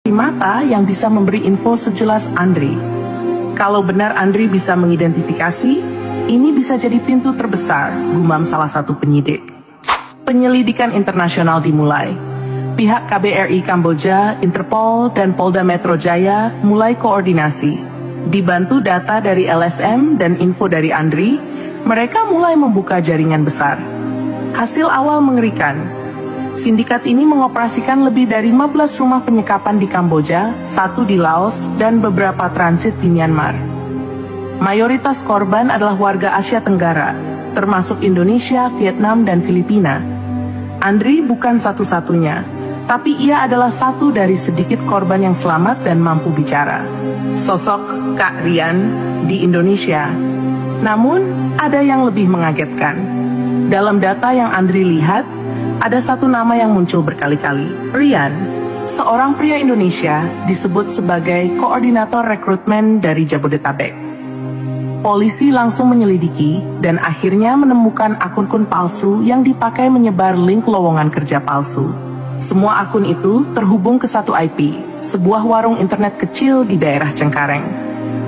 mata yang bisa memberi info sejelas Andri. Kalau benar Andri bisa mengidentifikasi, ini bisa jadi pintu terbesar, gumam salah satu penyidik. Penyelidikan internasional dimulai. Pihak KBRI Kamboja, Interpol, dan Polda Metro Jaya mulai koordinasi. Dibantu data dari LSM dan info dari Andri, mereka mulai membuka jaringan besar. Hasil awal mengerikan. Sindikat ini mengoperasikan lebih dari 15 rumah penyekapan di Kamboja, 1 di Laos, dan beberapa transit di Myanmar. Mayoritas korban adalah warga Asia Tenggara, termasuk Indonesia, Vietnam, dan Filipina. Andri bukan satu-satunya, tapi ia adalah satu dari sedikit korban yang selamat dan mampu bicara. Sosok Kak Rian di Indonesia. Namun, ada yang lebih mengagetkan. Dalam data yang Andri lihat, ada satu nama yang muncul berkali-kali. Rian, seorang pria Indonesia, disebut sebagai koordinator rekrutmen dari Jabodetabek. Polisi langsung menyelidiki dan akhirnya menemukan akun-akun palsu yang dipakai menyebar link lowongan kerja palsu. Semua akun itu terhubung ke satu IP, sebuah warung internet kecil di daerah Cengkareng.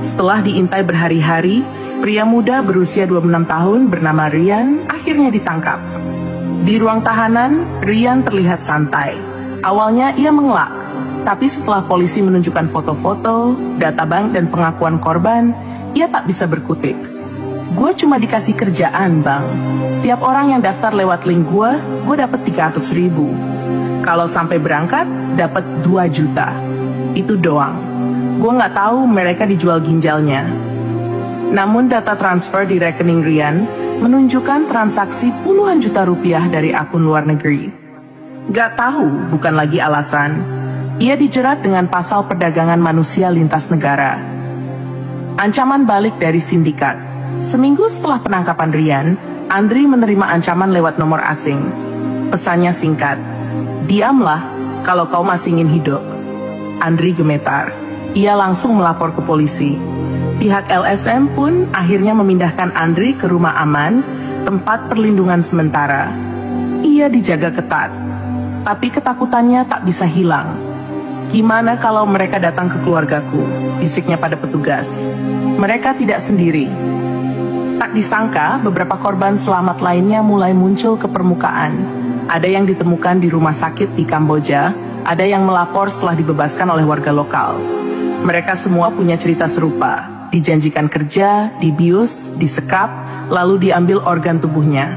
Setelah diintai berhari-hari, pria muda berusia 26 tahun bernama Rian akhirnya ditangkap. Di ruang tahanan, Rian terlihat santai. Awalnya ia mengelak, tapi setelah polisi menunjukkan foto-foto, data bank, dan pengakuan korban, ia tak bisa berkutik. Gue cuma dikasih kerjaan, bang. Tiap orang yang daftar lewat link gue dapat 300.000. Kalau sampai berangkat, dapat 2 juta. Itu doang. Gue nggak tahu mereka dijual ginjalnya. Namun data transfer di rekening Rian menunjukkan transaksi puluhan juta rupiah dari akun luar negeri. Gak tahu bukan lagi alasan. Ia dijerat dengan pasal perdagangan manusia lintas negara. Ancaman balik dari sindikat. Seminggu setelah penangkapan Rian, Andri menerima ancaman lewat nomor asing. Pesannya singkat, "Diamlah kalau kau masih ingin hidup." Andri gemetar. Ia langsung melapor ke polisi. Pihak LSM pun akhirnya memindahkan Andri ke rumah aman, tempat perlindungan sementara. Ia dijaga ketat, tapi ketakutannya tak bisa hilang. Gimana kalau mereka datang ke keluargaku? Bisiknya pada petugas. Mereka tidak sendiri. Tak disangka, beberapa korban selamat lainnya mulai muncul ke permukaan. Ada yang ditemukan di rumah sakit di Kamboja, ada yang melapor setelah dibebaskan oleh warga lokal. Mereka semua punya cerita serupa. Dijanjikan kerja, dibius, disekap, lalu diambil organ tubuhnya.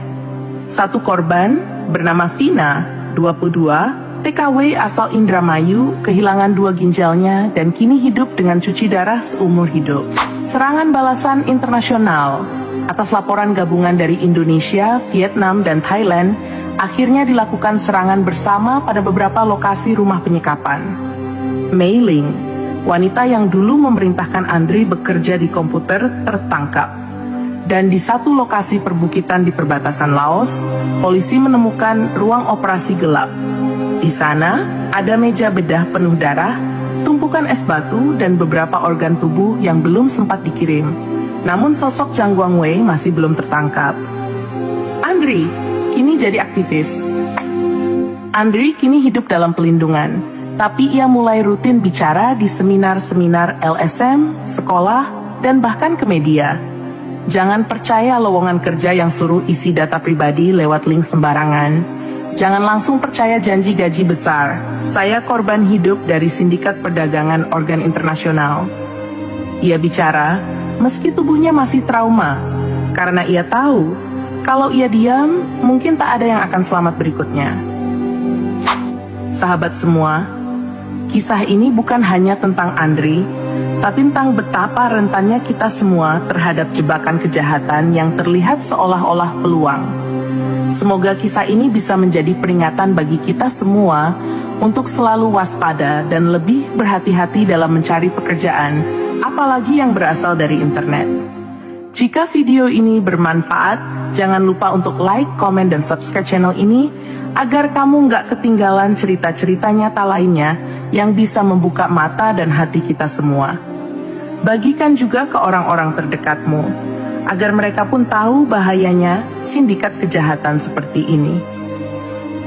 Satu korban, bernama Vina, 22, TKW asal Indramayu, kehilangan 2 ginjalnya dan kini hidup dengan cuci darah seumur hidup. Serangan balasan internasional atas laporan gabungan dari Indonesia, Vietnam, dan Thailand akhirnya dilakukan serangan bersama pada beberapa lokasi rumah penyekapan. Mei Ling, wanita yang dulu memerintahkan Andri bekerja di komputer, tertangkap. Dan di satu lokasi perbukitan di perbatasan Laos, polisi menemukan ruang operasi gelap. Di sana, ada meja bedah penuh darah, tumpukan es batu, dan beberapa organ tubuh yang belum sempat dikirim. Namun sosok Chang Guangwei masih belum tertangkap. Andri kini jadi aktivis. Andri kini hidup dalam pelindungan, tapi ia mulai rutin bicara di seminar-seminar LSM, sekolah, dan bahkan ke media. Jangan percaya lowongan kerja yang suruh isi data pribadi lewat link sembarangan. Jangan langsung percaya janji gaji besar. Saya korban hidup dari sindikat perdagangan organ internasional. Ia bicara, meski tubuhnya masih trauma, karena ia tahu, kalau ia diam, mungkin tak ada yang akan selamat berikutnya. Sahabat semua, kisah ini bukan hanya tentang Andri, tapi tentang betapa rentannya kita semua terhadap jebakan kejahatan yang terlihat seolah-olah peluang. Semoga kisah ini bisa menjadi peringatan bagi kita semua untuk selalu waspada dan lebih berhati-hati dalam mencari pekerjaan, apalagi yang berasal dari internet. Jika video ini bermanfaat, jangan lupa untuk like, komen, dan subscribe channel ini agar kamu nggak ketinggalan cerita-cerita nyata lainnya yang bisa membuka mata dan hati kita semua. Bagikan juga ke orang-orang terdekatmu, agar mereka pun tahu bahayanya sindikat kejahatan seperti ini.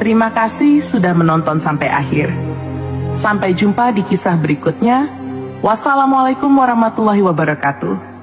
Terima kasih sudah menonton sampai akhir. Sampai jumpa di kisah berikutnya. Wassalamualaikum warahmatullahi wabarakatuh.